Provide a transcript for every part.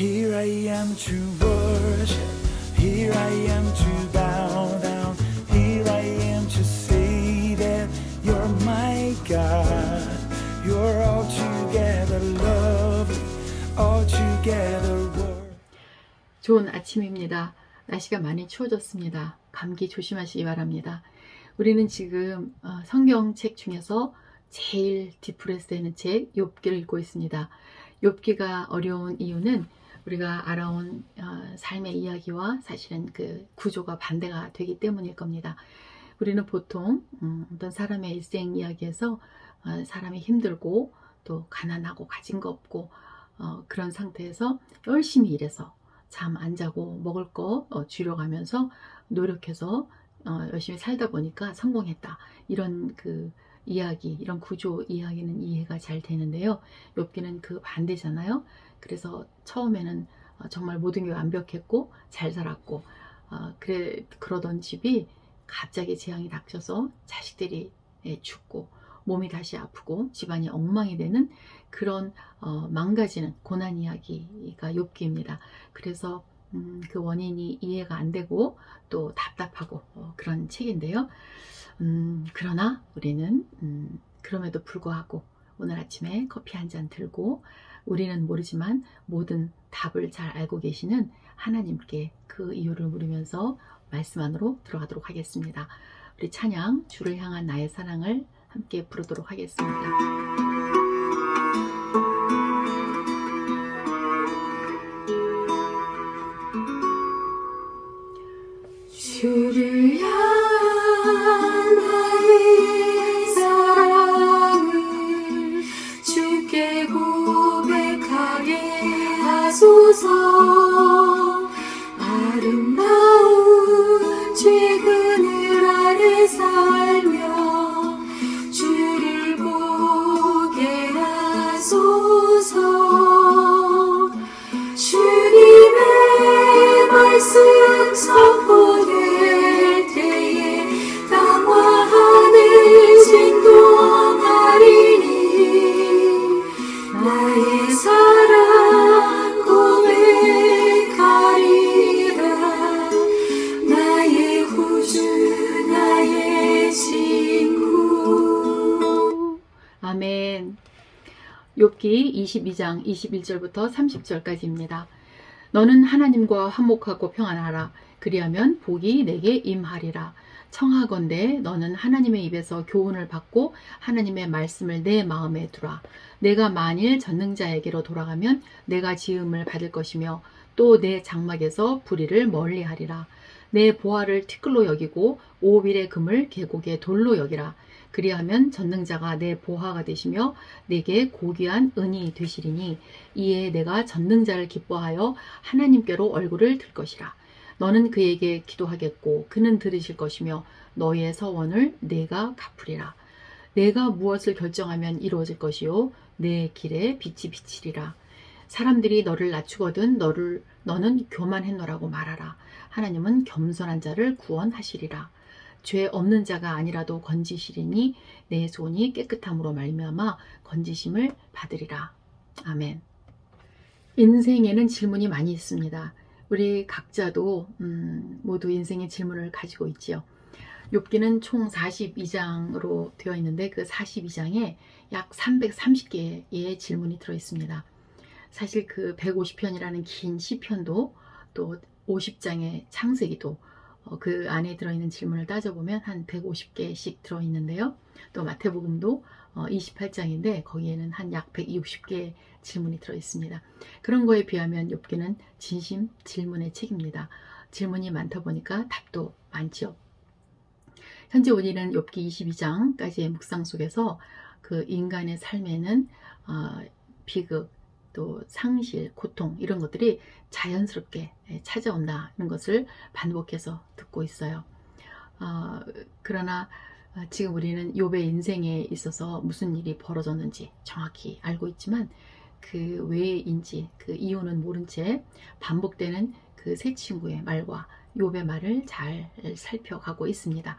Here I am to worship. Here I am to bow down. Here I am to say that you're my God. You're altogether lovely, altogether worthy. 좋은 아침입니다. 날씨가 많이 추워졌습니다. 감기 조심하시기 바랍니다. 우리는 지금 성경책 중에서 제일 디프레스 되는 책 욥기를 읽고 있습니다. 욥기가 어려운 이유는 우리가 알아온 삶의 이야기와 사실은 그 구조가 반대가 되기 때문일 겁니다. 우리는 보통 어떤 사람의 일생 이야기에서 사람이 힘들고 또 가난하고 가진 거 없고 그런 상태에서 열심히 일해서 잠 안 자고 먹을 거 줄여가면서 노력해서 열심히 살다 보니까 성공했다. 이런 그 이야기, 이런 구조 이야기는 이해가 잘 되는데요. 욥기는 그 반대잖아요. 그래서 처음에는 정말 모든 게 완벽했고 잘 살았고 그러던 집이 갑자기 재앙이 닥쳐서 자식들이 죽고 몸이 다시 아프고 집안이 엉망이 되는 그런 망가지는 고난 이야기가 욥기입니다. 그래서 그 원인이 이해가 안 되고 또 답답하고 그런 책인데요. 그러나 우리는 그럼에도 불구하고 오늘 아침에 커피 한 잔 들고 우리는 모르지만 모든 답을 잘 알고 계시는 하나님께 그 이유를 물으면서 말씀 안으로 들어가도록 하겠습니다. 우리 찬양 주를 향한 나의 사랑을 함께 부르도록 하겠습니다. 주를 향한 나의 사랑을 주께 고백하게 하소서. 아름다운 주의 그늘 아래 살며 주를 보게 하소서. 주님의 말씀 선포될 때에 땅과 하늘 진동하리니 나의 사랑 고백하리라. 나의 구주 나의 친구. 아멘. 욥기 22장 21절부터 30절까지입니다. 너는 하나님과 화목하고 평안하라. 그리하면 복이 내게 임하리라. 청하건대 너는 하나님의 입에서 교훈을 받고 하나님의 말씀을 내 마음에 두라. 내가 만일 전능자에게로 돌아가면 내가 지음을 받을 것이며 또 내 장막에서 불의를 멀리하리라. 내 보화를 티끌로 여기고 오빌의 금을 계곡의 돌로 여기라. 그리하면 전능자가 내 보화가 되시며 내게 고귀한 은이 되시리니 이에 내가 전능자를 기뻐하여 하나님께로 얼굴을 들 것이라. 너는 그에게 기도하겠고 그는 들으실 것이며 너의 서원을 내가 갚으리라. 내가 무엇을 결정하면 이루어질 것이요 내 길에 빛이 비치리라. 사람들이 너를 낮추거든 너는 교만했노라고 말하라. 하나님은 겸손한 자를 구원하시리라. 죄 없는 자가 아니라도 건지시리니 내 손이 깨끗함으로 말미암아 건지심을 받으리라. 아멘. 인생에는 질문이 많이 있습니다. 우리 각자도 모두 인생의 질문을 가지고 있지요. 욥기는 총 42장으로 되어 있는데 그 42장에 약 330개의 질문이 들어 있습니다. 사실 그 150편이라는 긴 시편도 또 50장의 창세기도 그 안에 들어있는 질문을 따져보면 한 150개씩 들어있는데요. 또 마태복음도 28장인데 거기에는 한 약 160개의 질문이 들어있습니다. 그런 거에 비하면 욥기는 진심 질문의 책입니다. 질문이 많다 보니까 답도 많죠. 현재 우리는 욥기 22장까지의 묵상 속에서 그 인간의 삶에는 비극, 또 상실, 고통 이런 것들이 자연스럽게 찾아온다는 것을 반복해서 듣고 있어요. 그러나 지금 우리는 욥의 인생에 있어서 무슨 일이 벌어졌는지 정확히 알고 있지만 그 왜인지 그 이유는 모른 채 반복되는 그 세 친구의 말과 욥의 말을 잘 살펴가고 있습니다.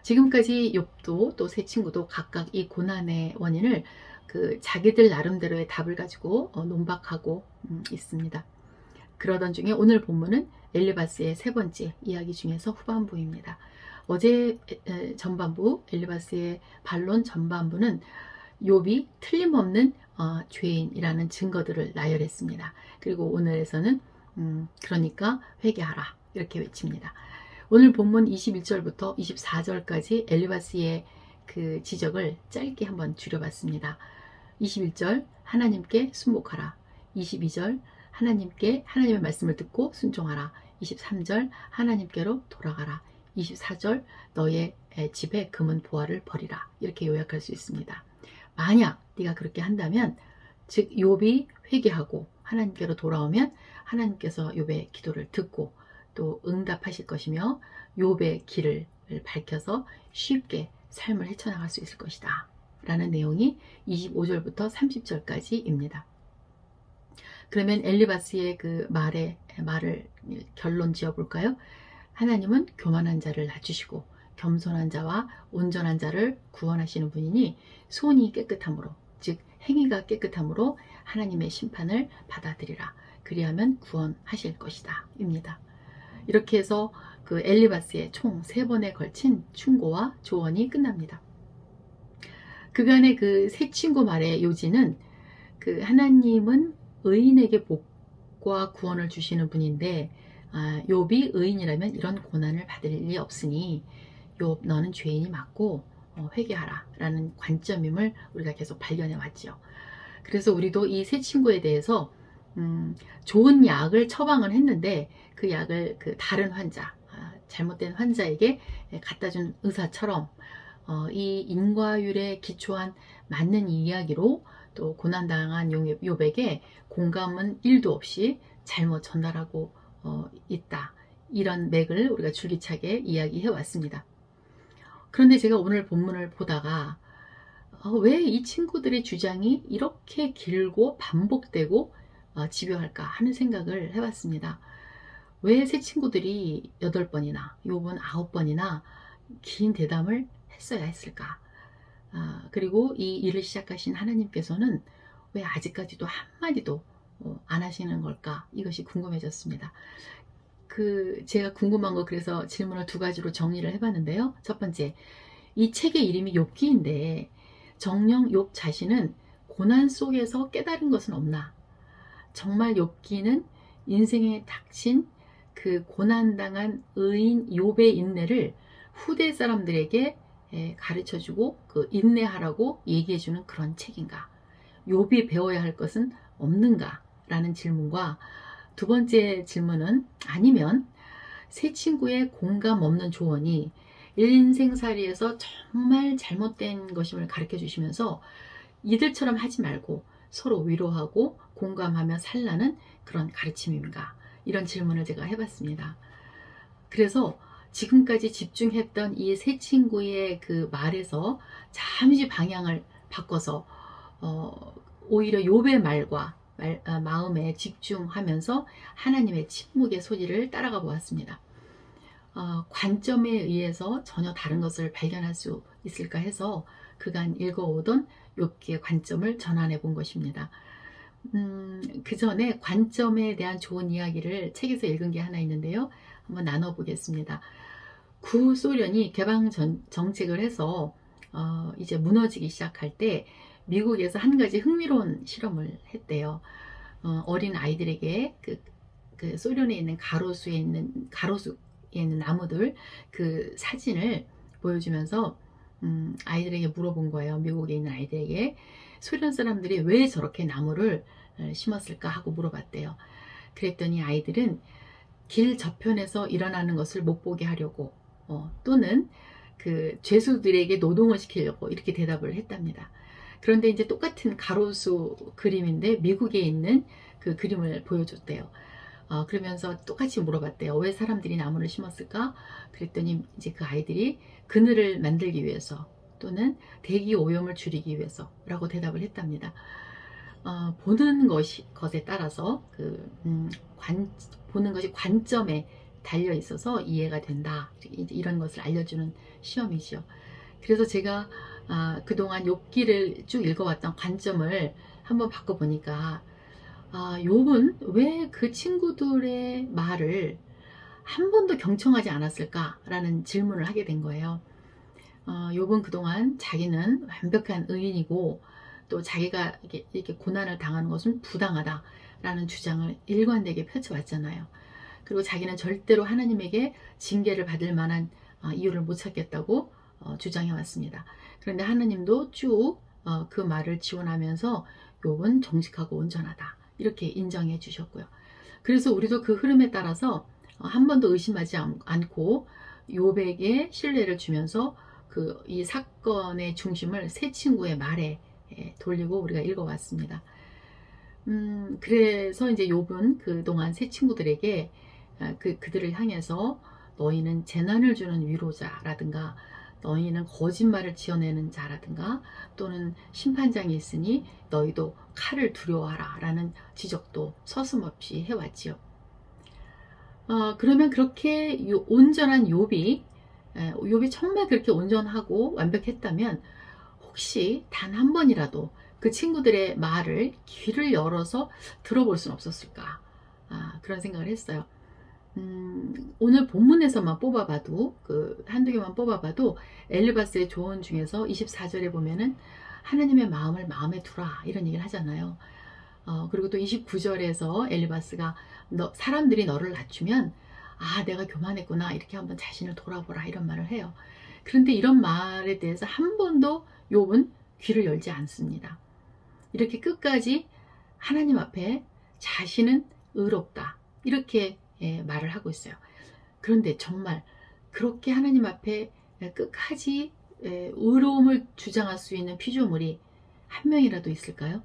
지금까지 욥도 또 세 친구도 각각 이 고난의 원인을 그 자기들 나름대로의 답을 가지고 논박하고 있습니다. 그러던 중에 오늘 본문은 엘리바스의 세 번째 이야기 중에서 후반부입니다. 어제 전반부, 엘리바스의 반론 전반부는 욥이 틀림없는 죄인이라는 증거들을 나열했습니다. 그리고 오늘에서는 그러니까 회개하라 이렇게 외칩니다. 오늘 본문 21절부터 24절까지 엘리바스의 그 지적을 짧게 한번 줄여봤습니다. 21절 하나님께 순복하라. 22절 하나님의 말씀을 듣고 순종하라. 23절 하나님께로 돌아가라. 24절 너의 집에 금은 보화를 버리라. 이렇게 요약할 수 있습니다. 만약 네가 그렇게 한다면, 즉 욥이 회개하고 하나님께로 돌아오면 하나님께서 욥의 기도를 듣고 또 응답하실 것이며 욥의 길을 밝혀서 쉽게 삶을 헤쳐나갈 수 있을 것이다 라는 내용이 25절부터 30절까지입니다. 그러면 엘리바스의 그 말을 결론 지어볼까요? 하나님은 교만한 자를 낮추시고 겸손한 자와 온전한 자를 구원하시는 분이니 손이 깨끗함으로, 즉 행위가 깨끗함으로 하나님의 심판을 받아들이라. 그리하면 구원하실 것이다 입니다. 이렇게 해서 그 엘리바스의 총 3번에 걸친 충고와 조언이 끝납니다. 그간의 그 세 친구 말의 요지는 그 하나님은 의인에게 복과 구원을 주시는 분인데 욥이 의인이라면 이런 고난을 받을 일이 없으니 욥 너는 죄인이 맞고 회개하라 라는 관점임을 우리가 계속 발견해 왔죠. 그래서 우리도 이 세 친구에 대해서 좋은 약을 처방을 했는데 그 약을 그 다른 환자, 잘못된 환자에게 갖다 준 의사처럼 이 인과율에 기초한 맞는 이야기로 또 고난당한 욥에게 공감은 1도 없이 잘못 전달하고 있다. 이런 맥을 우리가 줄기차게 이야기해 왔습니다. 그런데 제가 오늘 본문을 보다가 왜 이 친구들의 주장이 이렇게 길고 반복되고 집요할까 하는 생각을 해봤습니다. 왜 세 친구들이 8번이나 욥은 9번이나 긴 대담을 했어야 했을까? 그리고 이 일을 시작하신 하나님께서는 왜 아직까지도 한마디도 안 하시는 걸까? 이것이 궁금해졌습니다. 제가 궁금한 거 그래서 질문을 2가지로 정리를 해봤는데요. 첫 번째, 이 책의 이름이 욥기인데 정녕 욥 자신은 고난 속에서 깨달은 것은 없나? 정말 욥기는 인생에 닥친 그 고난당한 의인 욥의 인내를 후대 사람들에게 가르쳐주고 그 인내하라고 얘기해주는 그런 책인가? 욥이 배워야 할 것은 없는가? 라는 질문과 두 번째 질문은 아니면 세 친구의 공감 없는 조언이 인생살이에서 정말 잘못된 것임을 가르쳐 주시면서 이들처럼 하지 말고 서로 위로하고 공감하며 살라는 그런 가르침인가? 이런 질문을 제가 해봤습니다. 그래서 지금까지 집중했던 이 세 친구의 그 말에서 잠시 방향을 바꿔서 오히려 욥의 말과 마음에 집중하면서 하나님의 침묵의 소리를 따라가 보았습니다. 관점에 의해서 전혀 다른 것을 발견할 수 있을까 해서 그간 읽어오던 욥기의 관점을 전환해 본 것입니다. 그 전에 관점에 대한 좋은 이야기를 책에서 읽은 게 하나 있는데요. 한번 나눠보겠습니다. 구소련이 개방 정책을 해서 이제 무너지기 시작할 때 미국에서 한 가지 흥미로운 실험을 했대요. 어린 아이들에게 그 소련에 있는 가로수에 있는 나무들 그 사진을 보여주면서 아이들에게 물어본 거예요. 미국에 있는 아이들에게 소련 사람들이 왜 저렇게 나무를 심었을까 하고 물어봤대요. 그랬더니 아이들은 길 저편에서 일어나는 것을 못 보게 하려고 또는 그 죄수들에게 노동을 시키려고 이렇게 대답을 했답니다. 그런데 이제 똑같은 가로수 그림인데 미국에 있는 그 그림을 보여줬대요. 그러면서 똑같이 물어봤대요. 왜 사람들이 나무를 심었을까? 그랬더니 이제 그 아이들이 그늘을 만들기 위해서 또는 대기 오염을 줄이기 위해서라고 대답을 했답니다. 보는 것에 따라서 보는 것이 관점에 달려 있어서 이해가 된다. 이런 것을 알려주는 시험이죠. 그래서 제가 그동안 욥기를 쭉 읽어왔던 관점을 한번 바꿔보니까 욥은 왜 그 친구들의 말을 한 번도 경청하지 않았을까라는 질문을 하게 된 거예요. 욥은 그동안 자기는 완벽한 의인이고 또 자기가 이렇게 고난을 당하는 것은 부당하다라는 주장을 일관되게 펼쳐왔잖아요. 그리고 자기는 절대로 하나님에게 징계를 받을 만한 이유를 못 찾겠다고 주장해 왔습니다. 그런데 하나님도 쭉 그 말을 지원하면서 욥은 정직하고 온전하다 이렇게 인정해 주셨고요. 그래서 우리도 그 흐름에 따라서 한 번도 의심하지 않고 욥에게 신뢰를 주면서 이 사건의 중심을 세 친구의 말에 돌리고 우리가 읽어왔습니다. 그래서 이제 욥은 그동안 세 친구들에게 그들을 향해서 너희는 재난을 주는 위로자라든가 너희는 거짓말을 지어내는 자라든가 또는 심판장이 있으니 너희도 칼을 두려워하라 라는 지적도 서슴없이 해왔지요. 그러면 그렇게 온전한 욥이 정말 그렇게 온전하고 완벽했다면 혹시 단 한 번이라도 그 친구들의 말을 귀를 열어서 들어볼 수는 없었을까 그런 생각을 했어요. 오늘 본문에서만 뽑아봐도 한두 개만 뽑아봐도 엘리바스의 조언 중에서 24절에 보면은 하나님의 마음을 마음에 두라 이런 얘기를 하잖아요. 그리고 또 29절에서 엘리바스가 사람들이 너를 낮추면 내가 교만했구나 이렇게 한번 자신을 돌아보라 이런 말을 해요. 그런데 이런 말에 대해서 한 번도 욥은 귀를 열지 않습니다. 이렇게 끝까지 하나님 앞에 자신은 의롭다 이렇게 말을 하고 있어요. 그런데 정말 그렇게 하나님 앞에 끝까지 의로움을 주장할 수 있는 피조물이 한 명이라도 있을까요?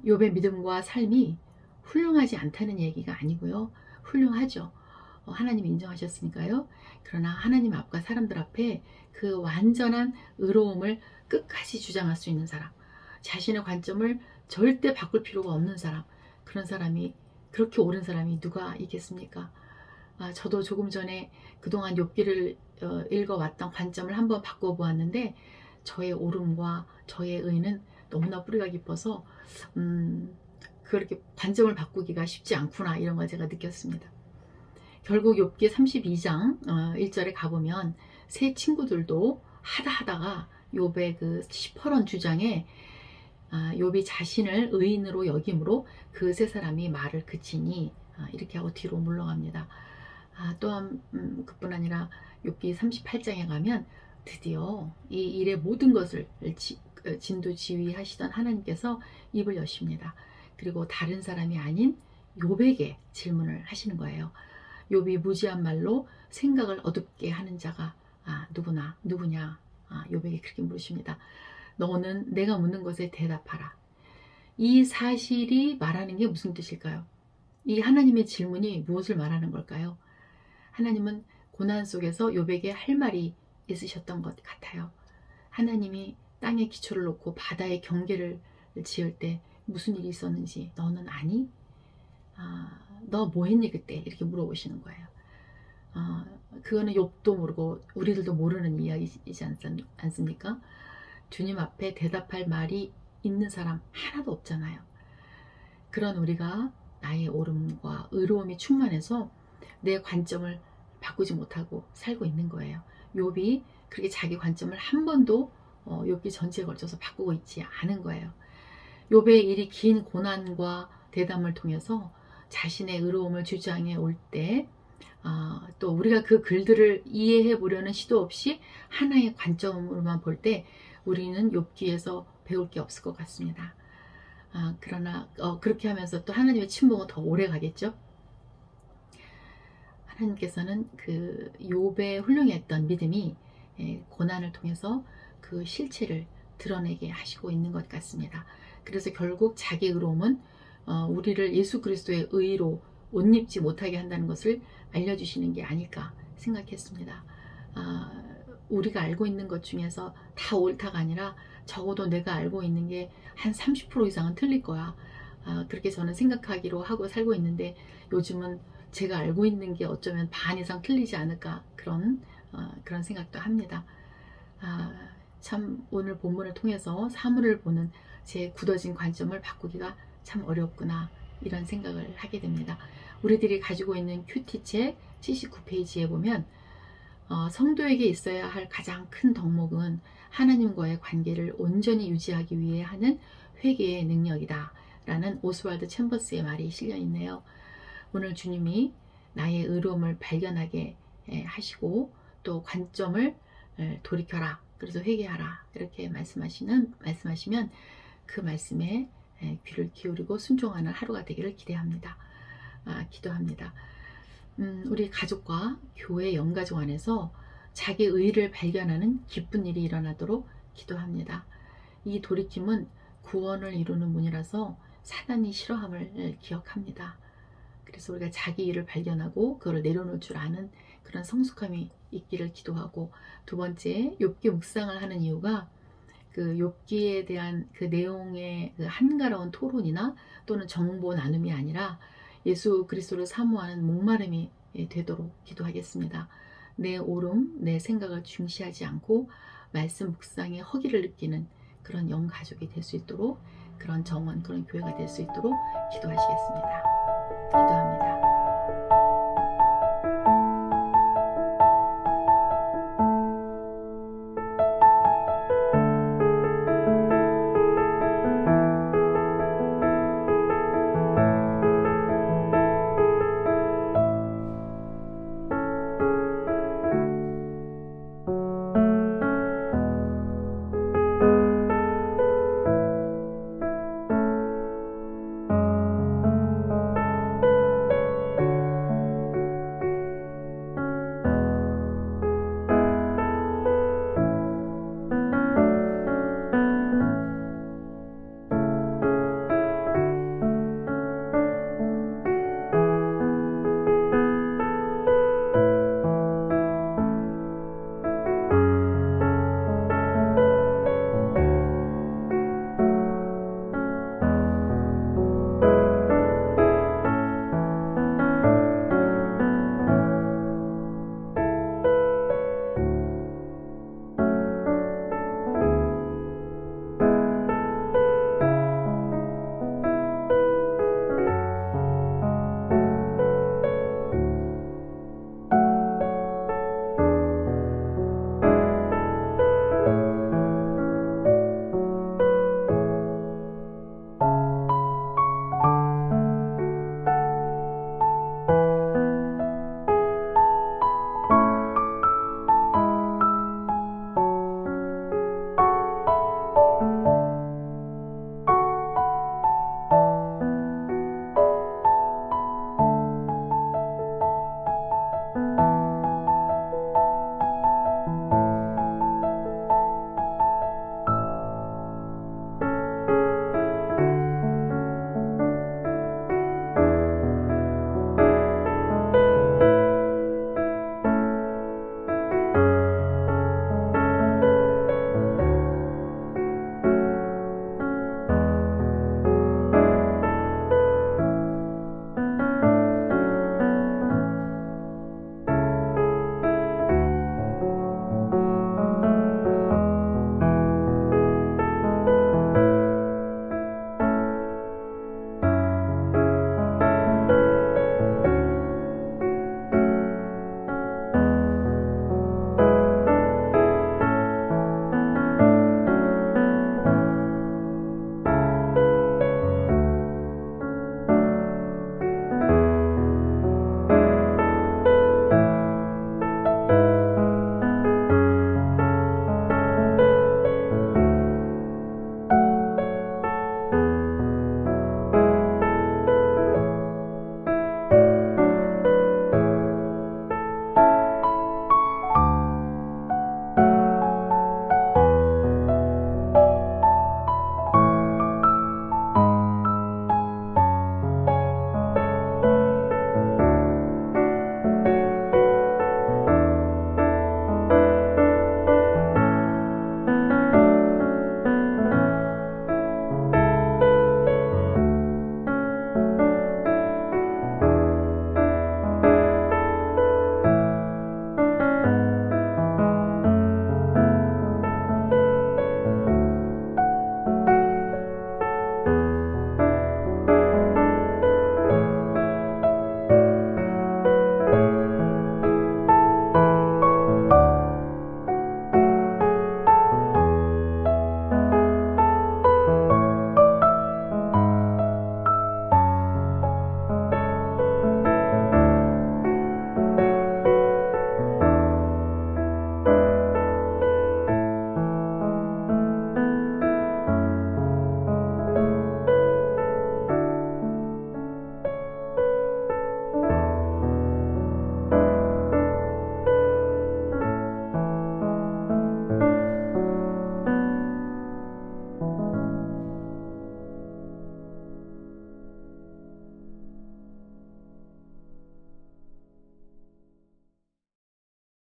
욥의 믿음과 삶이 훌륭하지 않다는 얘기가 아니고요. 훌륭하죠. 하나님이 인정하셨으니까요. 그러나 하나님 앞과 사람들 앞에 그 완전한 의로움을 끝까지 주장할 수 있는 사람, 자신의 관점을 절대 바꿀 필요가 없는 사람, 그런 사람이 그렇게 옳은 사람이 누가 있겠습니까? 저도 조금 전에 그동안 욥기를 읽어왔던 관점을 한번 바꿔보았는데 저의 옳음과 저의 의는 너무나 뿌리가 깊어서 그렇게 관점을 바꾸기가 쉽지 않구나 이런 걸 제가 느꼈습니다. 결국 욥기 32장 1절에 가보면 세 친구들도 하다가 욥의 그 시퍼런 주장에 욥이 자신을 의인으로 여김으로 그 세 사람이 말을 그치니 이렇게 하고 뒤로 물러갑니다. 또한 그뿐 아니라 욥기 38장에 가면 드디어 이 일의 모든 것을 진두지휘하시던 하나님께서 입을 여십니다. 그리고 다른 사람이 아닌 욥에게 질문을 하시는 거예요. 욥이 무지한 말로 생각을 어둡게 하는 자가 누구냐? 욥에게 그렇게 물으십니다. 너는 내가 묻는 것에 대답하라. 이 사실이 말하는 게 무슨 뜻일까요? 이 하나님의 질문이 무엇을 말하는 걸까요? 하나님은 고난 속에서 욥에게 할 말이 있으셨던 것 같아요. 하나님이 땅에 기초를 놓고 바다에 경계를 지을 때 무슨 일이 있었는지 너는 아니? 너 뭐 했니 그때? 이렇게 물어보시는 거예요. 그거는 욥도 모르고 우리들도 모르는 이야기이지 않습니까? 주님 앞에 대답할 말이 있는 사람 하나도 없잖아요. 그런 우리가 나의 옳음과 의로움이 충만해서 내 관점을 바꾸지 못하고 살고 있는 거예요. 욥이 그렇게 자기 관점을 한 번도 욥기 전체에 걸쳐서 바꾸고 있지 않은 거예요. 욥의 일이 긴 고난과 대담을 통해서 자신의 의로움을 주장해 올 때 또 우리가 그 글들을 이해해 보려는 시도 없이 하나의 관점으로만 볼 때 우리는 욥기에서 배울 게 없을 것 같습니다. 그러나 그렇게 하면서 또 하나님의 침묵은 더 오래 가겠죠. 하나님께서는 그 욥의 훌륭했던 믿음이 고난을 통해서 그 실체를 드러내게 하시고 있는 것 같습니다. 그래서 결국 자기 의로움은 우리를 예수 그리스도의 의로 옷 입지 못하게 한다는 것을 알려주시는 게 아닐까 생각했습니다. 우리가 알고 있는 것 중에서 다 옳다가 아니라 적어도 내가 알고 있는 게 한 30% 이상은 틀릴 거야. 그렇게 저는 생각하기로 하고 살고 있는데 요즘은 제가 알고 있는 게 어쩌면 반 이상 틀리지 않을까 그런 생각도 합니다. 참 오늘 본문을 통해서 사물을 보는 제 굳어진 관점을 바꾸기가 참 어렵구나 이런 생각을 하게 됩니다. 우리들이 가지고 있는 큐티책 79페이지에 보면 성도에게 있어야 할 가장 큰 덕목은 하나님과의 관계를 온전히 유지하기 위해 하는 회개의 능력이다 라는 오스왈드 챔버스의 말이 실려 있네요. 오늘 주님이 나의 의로움을 발견하게 하시고 또 관점을 돌이켜라, 그래서 회개하라 이렇게 말씀하시면 그 말씀에 귀를 기울이고 순종하는 하루가 되기를 기도합니다. 우리 가족과 교회 영가족 안에서 자기 의를 발견하는 기쁜 일이 일어나도록 기도합니다. 이 돌이킴은 구원을 이루는 문이라서 사단이 싫어함을 기억합니다. 그래서 우리가 자기 일을 발견하고 그걸 내려놓을 줄 아는 그런 성숙함이 있기를 기도하고, 두 번째, 욥기 묵상을 하는 이유가 그 욥기에 대한 그 내용의 그 한가로운 토론이나 또는 정보 나눔이 아니라 예수 그리스도를 사모하는 목마름이 되도록 기도하겠습니다. 내 오름, 내 생각을 중시하지 않고 말씀 묵상의 허기를 느끼는 그런 영가족이 될 수 있도록, 그런 정원, 그런 교회가 될 수 있도록 기도하시겠습니다.